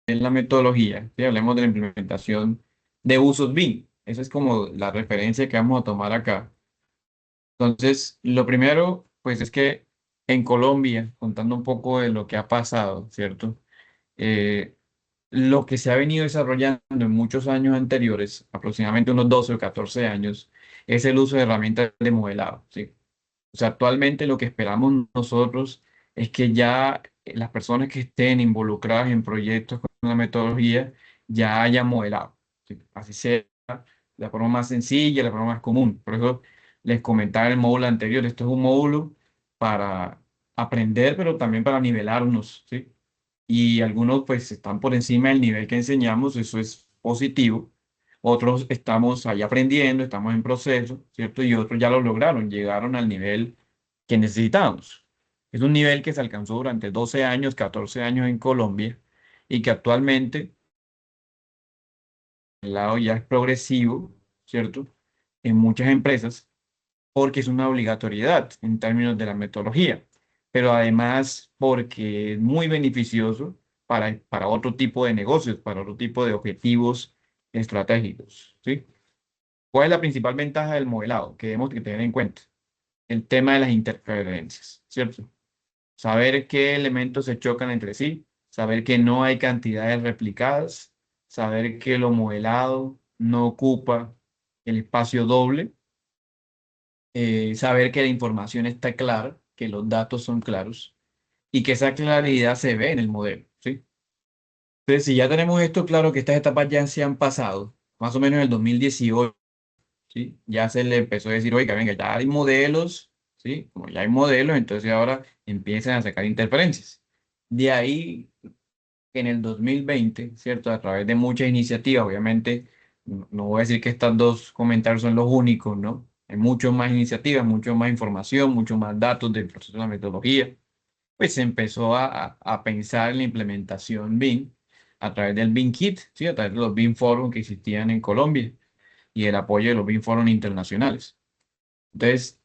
en la metodología, ¿sí? Hablemos de la implementación de usos BIM. Esa es como la referencia que vamos a tomar acá. Entonces, lo primero, pues es que en Colombia, contando un poco de lo que ha pasado, ¿cierto? Eh, lo que se ha venido desarrollando en muchos años anteriores, aproximadamente unos 12 o 14 años, es el uso de herramientas de modelado, ¿sí? O sea, actualmente lo que esperamos nosotros es que ya las personas que estén involucradas en proyectos con la metodología ya hayan modelado, ¿sí? Así sea la forma más sencilla, la forma más común. Por eso les comentaba en el módulo anterior, esto es un módulo para aprender, pero también para nivelarnos, ¿sí? Y algunos pues están por encima del nivel que enseñamos, eso es positivo. Otros estamos ahí aprendiendo, estamos en proceso, ¿cierto? Y otros ya lo lograron, llegaron al nivel que necesitamos. Es un nivel que se alcanzó durante 12 años, 14 años en Colombia y que actualmente el lado ya es progresivo, ¿cierto? En muchas empresas porque es una obligatoriedad en términos de la metodología, pero además porque es muy beneficioso para otro tipo de negocios, para otro tipo de objetivos estratégicos, ¿sí? ¿Cuál es la principal ventaja del modelado que debemos que tener en cuenta? El tema de las interferencias, ¿cierto? Saber qué elementos se chocan entre sí, saber que no hay cantidades replicadas, saber que lo modelado no ocupa el espacio doble, saber que la información está clara, que los datos son claros y que esa claridad se ve en el modelo, ¿sí? Entonces, si ya tenemos esto claro, que estas etapas ya se han pasado, más o menos en el 2018, ¿sí? Ya se le empezó a decir, oiga, venga, ya hay modelos, ¿sí? Como ya hay modelos, entonces ahora empiezan a sacar interferencias. De ahí, en el 2020, ¿cierto? A través de muchas iniciativas, obviamente, no voy a decir que estos dos comentarios son los únicos, ¿no? Hay muchas más iniciativas, mucho más información, mucho más datos del proceso de la metodología. Pues se empezó a pensar en la implementación BIM a través del BIM Kit, ¿sí? A través de los BIM Forum que existían en Colombia y el apoyo de los BIM Forum internacionales. Entonces,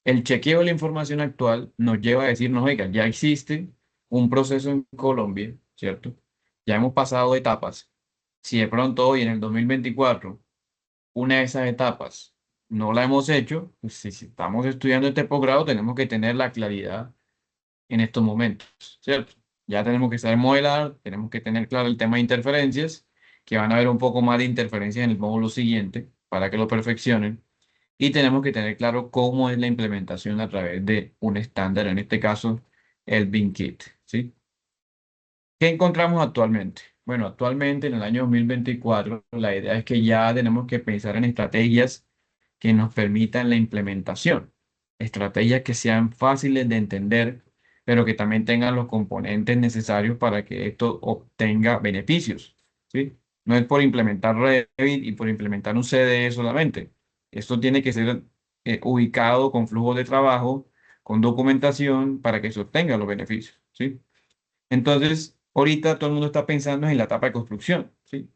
el chequeo de la información actual nos lleva a decirnos, oiga, ya existe un proceso en Colombia, ¿cierto? Ya hemos pasado etapas. Si de pronto hoy en el 2024 una de esas etapas no la hemos hecho, pues si estamos estudiando este posgrado tenemos que tener la claridad en estos momentos, ¿cierto? Ya tenemos que saber modelar, tenemos que tener claro el tema de interferencias, que van a haber un poco más de interferencias en el módulo siguiente para que lo perfeccionen. Y tenemos que tener claro cómo es la implementación a través de un estándar, en este caso el BIM Kit, ¿sí? ¿Qué encontramos actualmente? Bueno, actualmente en el año 2024 la idea es que ya tenemos que pensar en estrategias que nos permitan la implementación, estrategias que sean fáciles de entender, pero que también tengan los componentes necesarios para que esto obtenga beneficios, ¿sí? No es por implementar Revit y por implementar un CDE solamente. Esto tiene que ser ubicado con flujos de trabajo, con documentación para que se obtengan los beneficios, ¿sí? Entonces, ahorita todo el mundo está pensando en la etapa de construcción, ¿sí?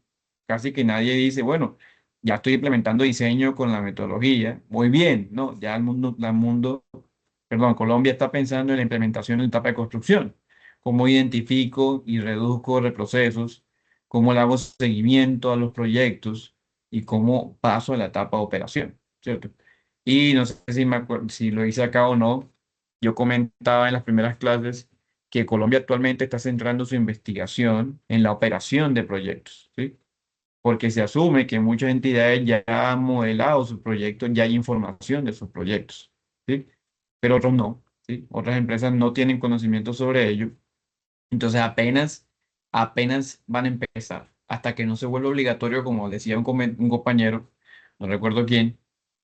Casi que nadie dice, bueno, ya estoy implementando diseño con la metodología, muy bien, ¿no? Ya perdón, Colombia está pensando en la implementación en la etapa de construcción. ¿Cómo identifico y reduzco reprocesos? ¿Cómo le hago seguimiento a los proyectos? ¿Y cómo paso a la etapa de operación? ¿Cierto? Y no sé si lo hice acá o no, yo comentaba en las primeras clases que Colombia actualmente está centrando su investigación en la operación de proyectos, ¿sí? Porque se asume que muchas entidades ya han modelado sus proyectos, ya hay información de sus proyectos, ¿sí? Pero otros no, ¿sí? Otras empresas no tienen conocimiento sobre ello, entonces apenas van a empezar, hasta que no se vuelva obligatorio, como decía un compañero, no recuerdo quién,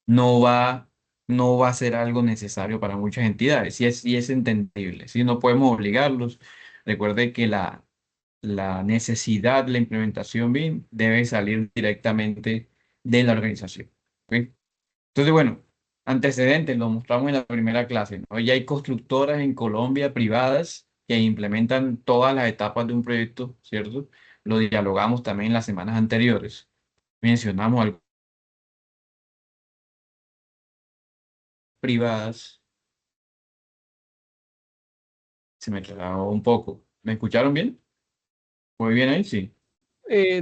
no va, no va a ser algo necesario para muchas entidades, y es entendible, ¿sí? No podemos obligarlos. Recuerde que la necesidad de la implementación BIM debe salir directamente de la organización, ¿ok? Entonces, bueno, antecedentes lo mostramos en la primera clase, ¿no? Ya hay constructoras en Colombia privadas que implementan todas las etapas de un proyecto, ¿cierto? Lo dialogamos también en las semanas anteriores. Mencionamos algo privadas, se me trabó un poco. ¿Me escucharon bien? Muy bien ahí, sí.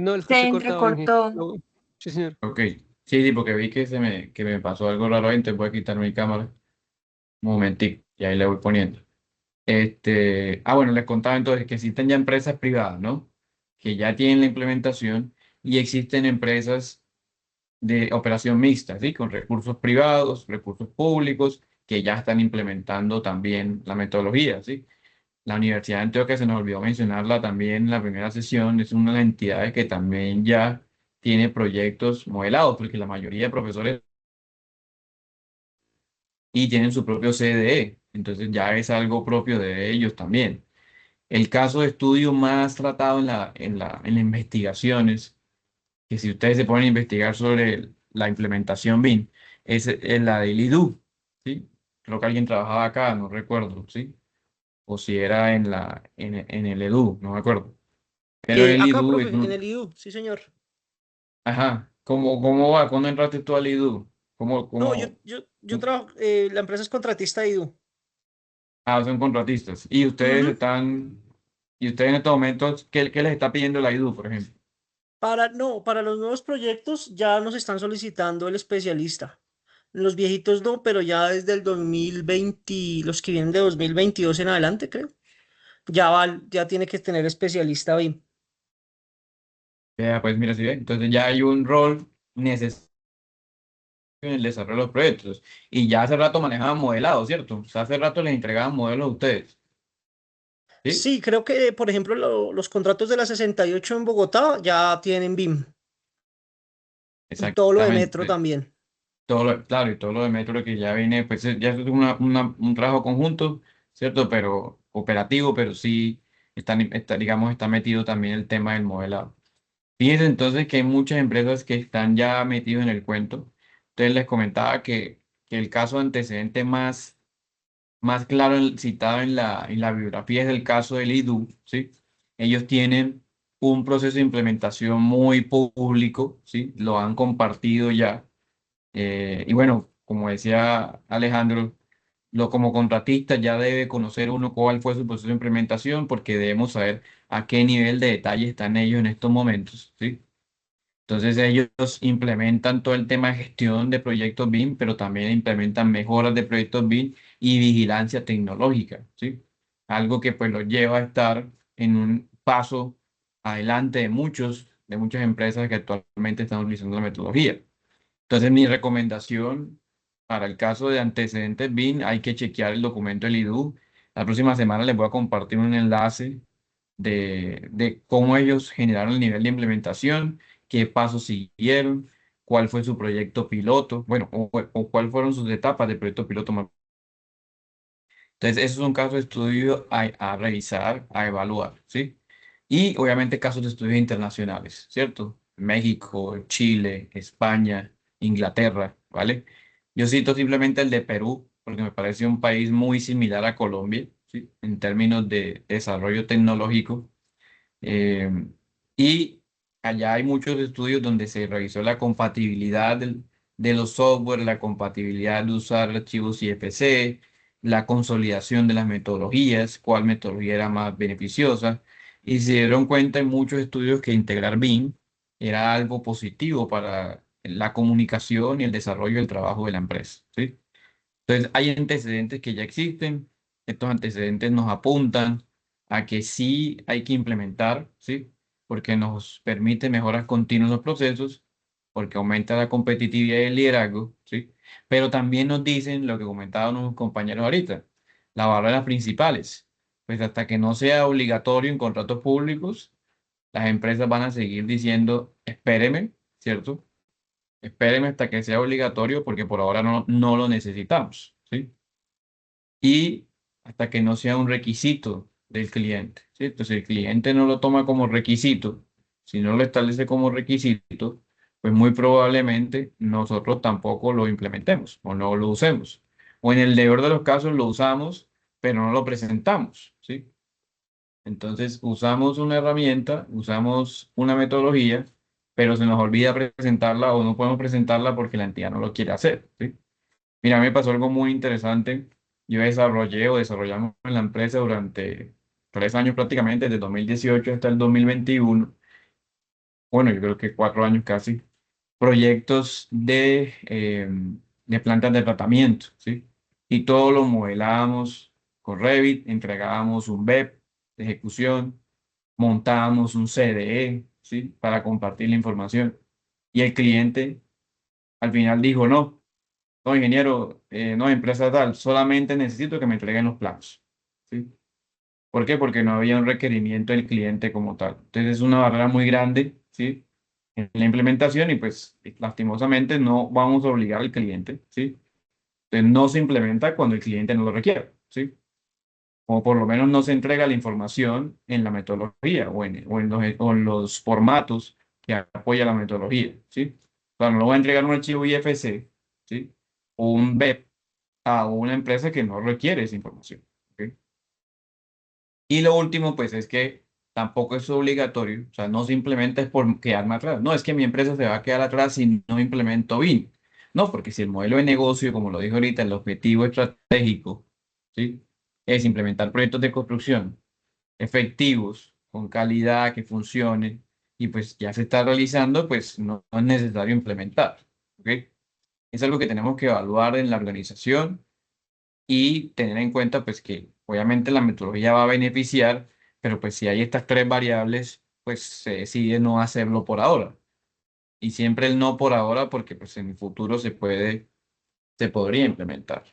No, Se escuché cortado, Inge. entrecortó. Sí, señor. Ok. Sí, sí, porque vi que me pasó algo raro ahí, entonces voy a quitar mi cámara. Un momentico, y ahí le voy poniendo. Bueno, les contaba entonces que existen ya empresas privadas, ¿no? Que ya tienen la implementación y existen empresas de operación mixta, ¿sí? Con recursos privados, recursos públicos, que ya están implementando también la metodología, ¿sí? La Universidad de Antioquia, se nos olvidó mencionarla también en la primera sesión, es una de las entidades que también ya tiene proyectos modelados, porque la mayoría de profesores y tienen su propio CDE, entonces ya es algo propio de ellos también. El caso de estudio más tratado en las investigaciones, que si ustedes se ponen a investigar sobre la implementación BIM, es la del IDU, ¿sí? Creo que alguien trabajaba acá, no recuerdo, ¿sí? O si era en el EDU, no me acuerdo. Pero el Acá, IDU profe, es en un... el IU, sí, señor. Ajá, ¿cómo va? ¿Cuándo entraste tú al IDU? No, yo trabajo, la empresa es contratista de IU. Ah, son contratistas. Y ustedes Ujú. están... Y ustedes en estos momentos, ¿qué les está pidiendo la IDU, por ejemplo? No, para los nuevos proyectos ya nos están solicitando el especialista. Los viejitos no, pero ya desde el 2020, los que vienen de 2022 en adelante, creo. Ya tiene que tener especialista BIM. Pues mira, si ven, entonces ya hay un rol necesario en el desarrollo de los proyectos. Y ya hace rato manejaban modelados, ¿cierto? O sea, hace rato les entregaban modelos a ustedes. ¿Sí? Sí, creo que, por ejemplo, los contratos de la 68 en Bogotá ya tienen BIM y todo lo de Metro Exactamente. también. Claro, y todo lo de Metro que ya viene, pues ya es un trabajo conjunto, ¿cierto? Pero operativo, pero sí digamos, está metido también el tema del modelado. Fíjense entonces que hay muchas empresas que están ya metidos en el cuento. Entonces les comentaba que el caso antecedente más claro citado en la biografía es el caso del IDU, ¿sí? Ellos tienen un proceso de implementación muy público, ¿sí? Lo han compartido ya. Y bueno, como decía Alejandro, como contratista ya debe conocer uno cuál fue su proceso de implementación porque debemos saber a qué nivel de detalle están ellos en estos momentos, ¿sí? Entonces ellos implementan todo el tema de gestión de proyectos BIM, pero también implementan mejoras de proyectos BIM y vigilancia tecnológica, ¿sí? Algo que pues los lleva a estar en un paso adelante de muchas empresas que actualmente están utilizando la metodología. Entonces mi recomendación para el caso de antecedentes BIM, hay que chequear el documento del IDU. La próxima semana les voy a compartir un enlace de cómo ellos generaron el nivel de implementación, qué pasos siguieron, cuál fue su proyecto piloto, bueno, o cuál fueron sus etapas de proyecto piloto. Entonces, esos son casos de estudio a revisar, a evaluar, ¿sí? Y obviamente casos de estudios internacionales, ¿cierto? México, Chile, España, Inglaterra, ¿vale? Yo cito simplemente el de Perú, porque me parece un país muy similar a Colombia, ¿sí? En términos de desarrollo tecnológico. Eh, y allá hay muchos estudios donde se revisó la compatibilidad de los software, la compatibilidad de usar archivos IFC, la consolidación de las metodologías, cuál metodología era más beneficiosa. Y se dieron cuenta en muchos estudios que integrar BIM era algo positivo para la comunicación y el desarrollo del trabajo de la empresa, ¿sí? Entonces, hay antecedentes que ya existen. Estos antecedentes nos apuntan a que sí hay que implementar, ¿sí? Porque nos permite mejoras continuas en los procesos, porque aumenta la competitividad y el liderazgo, ¿sí? Pero también nos dicen lo que comentaban unos compañeros ahorita, las barreras principales. Pues hasta que no sea obligatorio en contratos públicos, las empresas van a seguir diciendo, espéreme, ¿cierto? Espéreme hasta que sea obligatorio porque por ahora no lo necesitamos, ¿sí? Y hasta que no sea un requisito del cliente, ¿sí? Entonces, si el cliente no lo toma como requisito, si no lo establece como requisito, pues muy probablemente nosotros tampoco lo implementemos o no lo usemos. O en el peor de los casos lo usamos, pero no lo presentamos, ¿sí? Entonces, usamos una herramienta, usamos una metodología, pero se nos olvida presentarla o no podemos presentarla porque la entidad no lo quiere hacer, ¿sí? Mira, me pasó algo muy interesante. Yo desarrollé o desarrollamos en la empresa durante 3 años prácticamente, desde 2018 hasta el 2021, bueno, yo creo que 4 años casi, proyectos de plantas de tratamiento, ¿sí? Y todo lo modelábamos con Revit, entregábamos un BEP de ejecución, montábamos un CDE, ¿sí? Para compartir la información. Y el cliente al final dijo, no, no, ingeniero, no, empresa tal, solamente necesito que me entreguen los planos, ¿sí? ¿Por qué? Porque no había un requerimiento del cliente como tal. Entonces es una barrera muy grande, ¿sí? En la implementación y pues lastimosamente no vamos a obligar al cliente, ¿sí? Entonces no se implementa cuando el cliente no lo requiere, ¿sí? O por lo menos no se entrega la información en la metodología o en los formatos que apoya la metodología, ¿sí? O sea, no lo voy a entregar un archivo IFC, ¿sí? O un BEP a una empresa que no requiere esa información, ¿ok? Y lo último, pues es que tampoco es obligatorio, o sea, no simplemente es por quedarme atrás. No, es que mi empresa se va a quedar atrás si no implemento BIM. No, porque si el modelo de negocio, como lo dije ahorita, el objetivo estratégico, ¿sí? Es implementar proyectos de construcción efectivos, con calidad, que funcionen, y pues ya se está realizando, pues no es necesario implementar, ¿ok? Es algo que tenemos que evaluar en la organización y tener en cuenta pues que obviamente la metodología va a beneficiar, pero pues si hay estas tres variables, pues se decide no hacerlo por ahora. Y siempre el no por ahora porque pues en el futuro se podría implementar.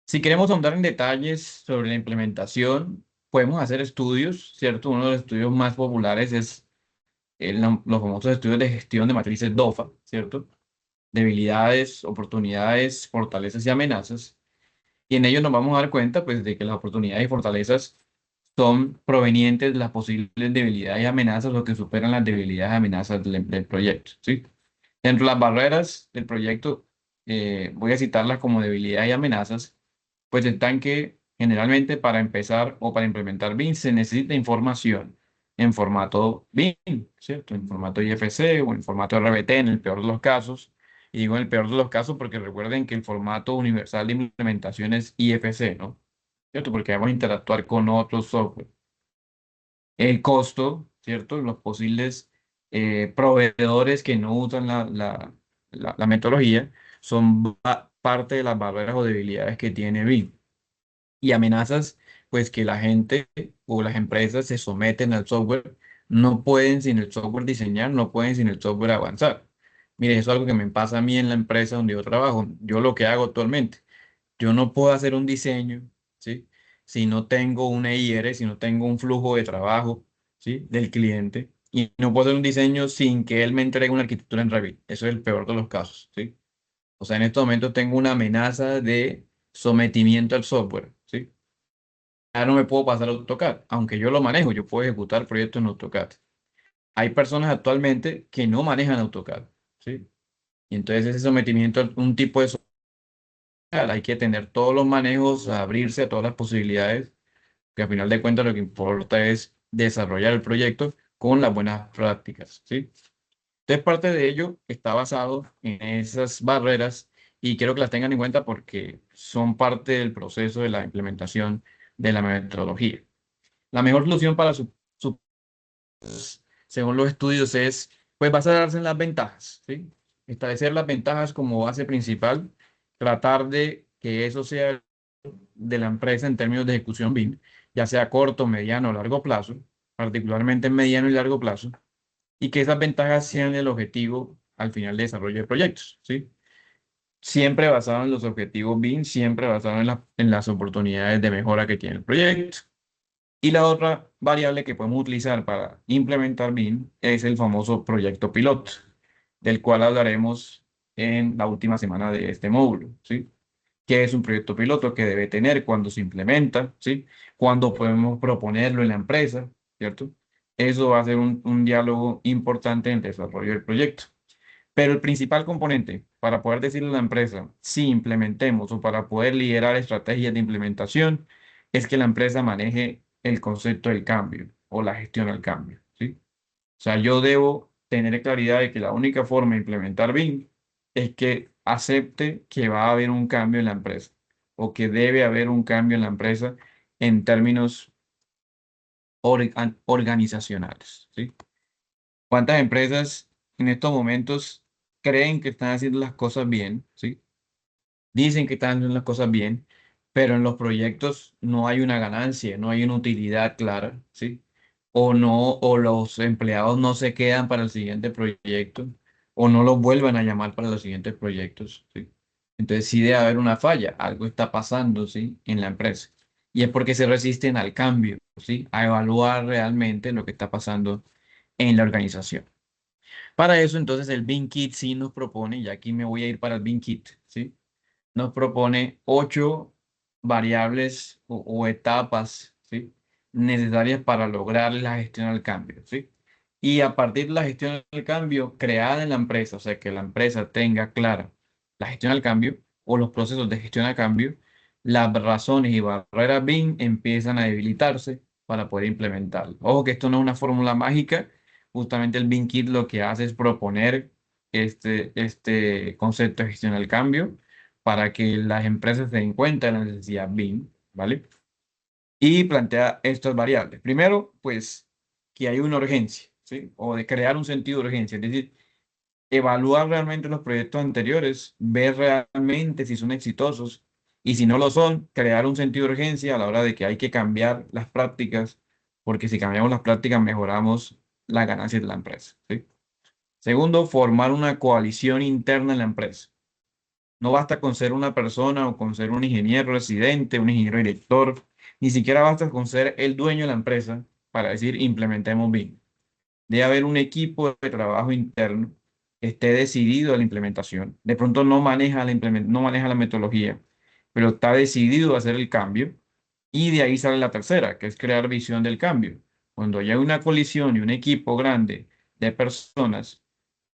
Si queremos ahondar en detalles sobre la implementación, podemos hacer estudios, ¿cierto? Uno de los estudios más populares es los famosos estudios de gestión de matrices DOFA, ¿cierto? Debilidades, oportunidades, fortalezas y amenazas. Y en ello nos vamos a dar cuenta, pues, de que las oportunidades y fortalezas son provenientes de las posibles debilidades y amenazas o que superan las debilidades y amenazas del proyecto, ¿sí? Dentro de las barreras del proyecto, voy a citarlas como debilidades y amenazas, pues están que generalmente para empezar o para implementar BIM se necesita información en formato BIM, ¿cierto? En formato IFC o en formato RBT en el peor de los casos. Y digo en el peor de los casos porque recuerden que el formato universal de implementación es IFC, ¿no? ¿Cierto? Porque vamos a interactuar con otros software. El costo, ¿cierto? Los posibles proveedores que no usan la metodología son parte de las barreras o debilidades que tiene BIM. Y amenazas, pues que la gente o las empresas se someten al software, no pueden sin el software diseñar, no pueden sin el software avanzar. Mire, eso es algo que me pasa a mí en la empresa donde yo trabajo. Yo lo que hago actualmente. Yo no puedo hacer un diseño, ¿sí? Si no tengo una IR, si no tengo un flujo de trabajo, ¿sí? Del cliente. Y no puedo hacer un diseño sin que él me entregue una arquitectura en Revit. Eso es el peor de los casos, ¿sí? O sea, en estos momentos tengo una amenaza de sometimiento al software, ¿sí? Ya no me puedo pasar a AutoCAD. Aunque yo lo manejo, yo puedo ejecutar proyectos en AutoCAD. Hay personas actualmente que no manejan AutoCAD, ¿sí? Y entonces ese sometimiento a un tipo de hay que tener todos los manejos, abrirse a todas las posibilidades, que al final de cuentas lo que importa es desarrollar el proyecto con las buenas prácticas, ¿sí? Entonces, parte de ello está basado en esas barreras y quiero que las tengan en cuenta porque son parte del proceso de la implementación de la metodología. La mejor solución para según los estudios es, pues, basarse en las ventajas, ¿sí? Establecer las ventajas como base principal, tratar de que eso sea de la empresa en términos de ejecución BIM, ya sea corto, mediano o largo plazo, particularmente en mediano y largo plazo, y que esas ventajas sean el objetivo al final de desarrollo de proyectos, ¿sí? Siempre basado en los objetivos BIM, siempre basado en las oportunidades de mejora que tiene el proyecto. Y la otra variable que podemos utilizar para implementar BIM es el famoso proyecto piloto, del cual hablaremos en la última semana de este módulo, ¿sí? ¿Qué es un proyecto piloto que debe tener cuando se implementa, ¿sí? Cuándo podemos proponerlo en la empresa, ¿cierto? Eso va a ser un diálogo importante en el desarrollo del proyecto. Pero el principal componente para poder decirle a la empresa si implementemos o para poder liderar estrategias de implementación es que la empresa maneje el concepto del cambio o la gestión al cambio, ¿sí? O sea, yo debo tener claridad de que la única forma de implementar BIM es que acepte que va a haber un cambio en la empresa o que debe haber un cambio en la empresa en términos organizacionales, ¿sí? ¿Cuántas empresas en estos momentos creen que están haciendo las cosas bien, ¿sí? Dicen que están haciendo las cosas bien, pero en los proyectos no hay una ganancia, no hay una utilidad clara, ¿sí? O no, o los empleados no se quedan para el siguiente proyecto, o no los vuelvan a llamar para los siguientes proyectos, ¿sí? Entonces sí debe haber una falla, algo está pasando, ¿sí? En la empresa. Y es porque se resisten al cambio, ¿sí? A evaluar realmente lo que está pasando en la organización. Para eso, entonces, el Bean Kit sí nos propone, y aquí me voy a ir para el Bean Kit, ¿sí? Nos propone 8 variables o etapas, ¿sí? Necesarias para lograr la gestión del cambio, ¿sí? Y a partir de la gestión del cambio creada en la empresa, o sea, que la empresa tenga clara la gestión del cambio o los procesos de gestión al cambio, las razones y barreras BIM empiezan a debilitarse para poder implementarlo. Ojo que esto no es una fórmula mágica, justamente el BIM Kit lo que hace es proponer este concepto de gestión del cambio para que las empresas se den cuenta de la necesidad BIM, ¿vale? Y plantea estas variables. Primero, pues, que hay una urgencia, ¿sí? O de crear un sentido de urgencia, es decir, evaluar realmente los proyectos anteriores, ver realmente si son exitosos y si no lo son, crear un sentido de urgencia a la hora de que hay que cambiar las prácticas, porque si cambiamos las prácticas mejoramos las ganancias de la empresa, ¿sí? Segundo, formar una coalición interna en la empresa. No basta con ser una persona o con ser un ingeniero residente, un ingeniero director, ni siquiera basta con ser el dueño de la empresa para decir implementemos BIM. Debe haber un equipo de trabajo interno que esté decidido a la implementación. De pronto no maneja la metodología, pero está decidido a hacer el cambio. Y de ahí sale la tercera, que es crear visión del cambio. Cuando hay una colisión y un equipo grande de personas,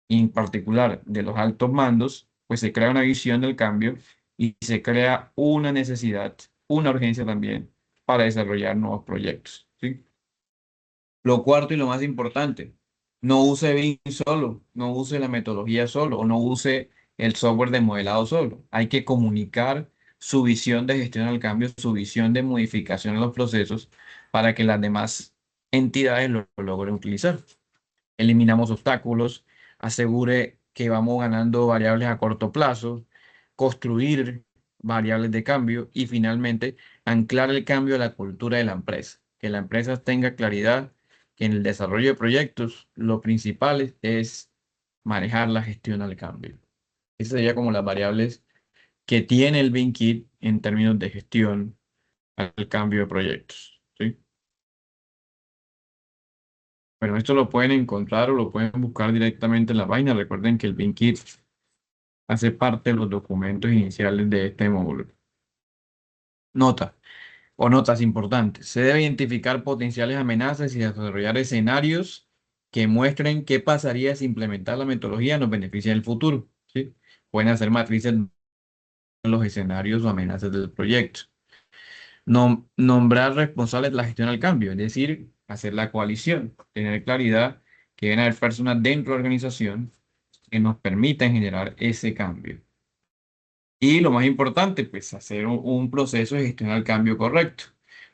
y en particular de los altos mandos, pues se crea una visión del cambio y se crea una necesidad, una urgencia también para desarrollar nuevos proyectos, ¿sí? Lo cuarto y lo más importante, no use BIM solo, no use la metodología solo o no use el software de modelado solo. Hay que comunicar su visión de gestión al cambio, su visión de modificación de los procesos para que las demás entidades lo logren utilizar. Eliminamos obstáculos, asegure que vamos ganando variables a corto plazo, construir variables de cambio y finalmente anclar el cambio a la cultura de la empresa. Que la empresa tenga claridad que en el desarrollo de proyectos lo principal es manejar la gestión al cambio. Esas serían como las variables que tiene el BIM Kit en términos de gestión al cambio de proyectos, ¿sí? Bueno, esto lo pueden encontrar o lo pueden buscar directamente en la página. Recuerden que el BIM Kit hace parte de los documentos iniciales de este módulo. Nota o notas importantes. Se debe identificar potenciales amenazas y desarrollar escenarios que muestren qué pasaría si implementar la metodología nos beneficia en el futuro, ¿sí? Pueden hacer matrices de los escenarios o amenazas del proyecto. Nombrar responsables de la gestión al cambio, es decir, hacer la coalición, tener claridad que deben haber personas dentro de la organización que nos permitan generar ese cambio. Y lo más importante, pues hacer un proceso de gestión al cambio correcto.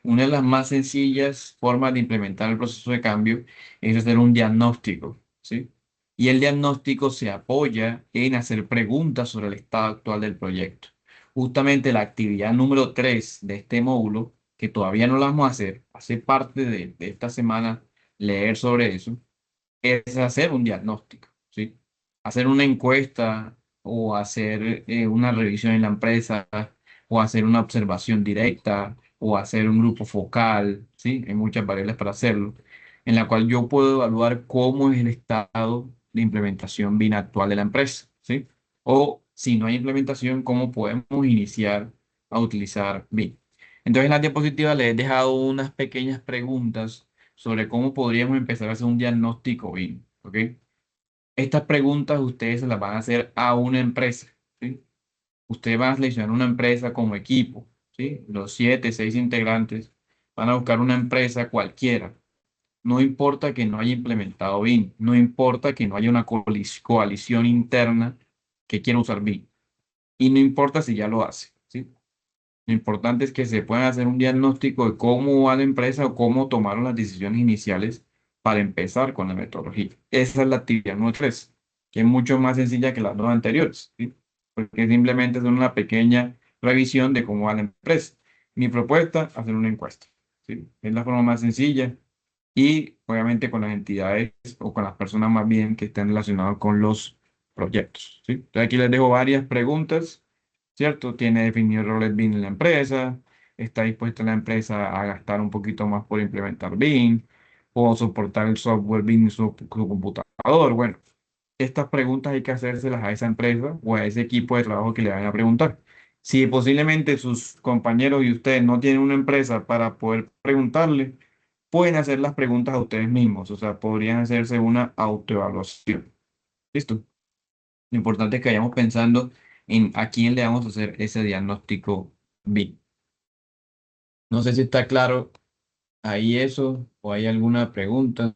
Una de las más sencillas formas de implementar el proceso de cambio es hacer un diagnóstico, ¿sí? Y el diagnóstico se apoya en hacer preguntas sobre el estado actual del proyecto. Justamente la actividad número 3 de este módulo, que todavía no la vamos a hacer, hace parte de esta semana leer sobre eso, es hacer un diagnóstico, ¿sí? Hacer una encuesta o hacer una revisión en la empresa o hacer una observación directa o hacer un grupo focal, ¿sí? Hay muchas variables para hacerlo, en la cual yo puedo evaluar cómo es el estado de implementación BIM actual de la empresa, ¿sí? O si no hay implementación, cómo podemos iniciar a utilizar BIM. Entonces, en la diapositiva les he dejado unas pequeñas preguntas sobre cómo podríamos empezar a hacer un diagnóstico BIM, ¿ok? Estas preguntas ustedes se las van a hacer a una empresa, ¿sí? Ustedes van a seleccionar una empresa como equipo, ¿sí? Los 7, 6 integrantes van a buscar una empresa cualquiera. No importa que no haya implementado BIM, no importa que no haya una coalición interna que quiera usar BIM, y no importa si ya lo hace, ¿sí? Lo importante es que se pueda hacer un diagnóstico de cómo va la empresa o cómo tomaron las decisiones iniciales para empezar con la metodología. Esa es la actividad número 3, que es mucho más sencilla que las dos anteriores, ¿sí? Porque simplemente es una pequeña revisión de cómo va la empresa. Mi propuesta, hacer una encuesta, ¿sí? Es la forma más sencilla y obviamente con las entidades o con las personas más bien que estén relacionadas con los proyectos, ¿sí? Entonces aquí les dejo varias preguntas, ¿cierto? Tiene definido roles BIM en la empresa, está dispuesta la empresa a gastar un poquito más por implementar BIM o soportar el software BIM en su computador. Bueno, estas preguntas hay que hacérselas a esa empresa o a ese equipo de trabajo que le vayan a preguntar. Si posiblemente sus compañeros y ustedes no tienen una empresa para poder preguntarle, pueden hacer las preguntas a ustedes mismos, o sea, podrían hacerse una autoevaluación. ¿Listo? Lo importante es que vayamos pensando en a quién le vamos a hacer ese diagnóstico BIM. No sé si está claro ahí eso o hay alguna pregunta.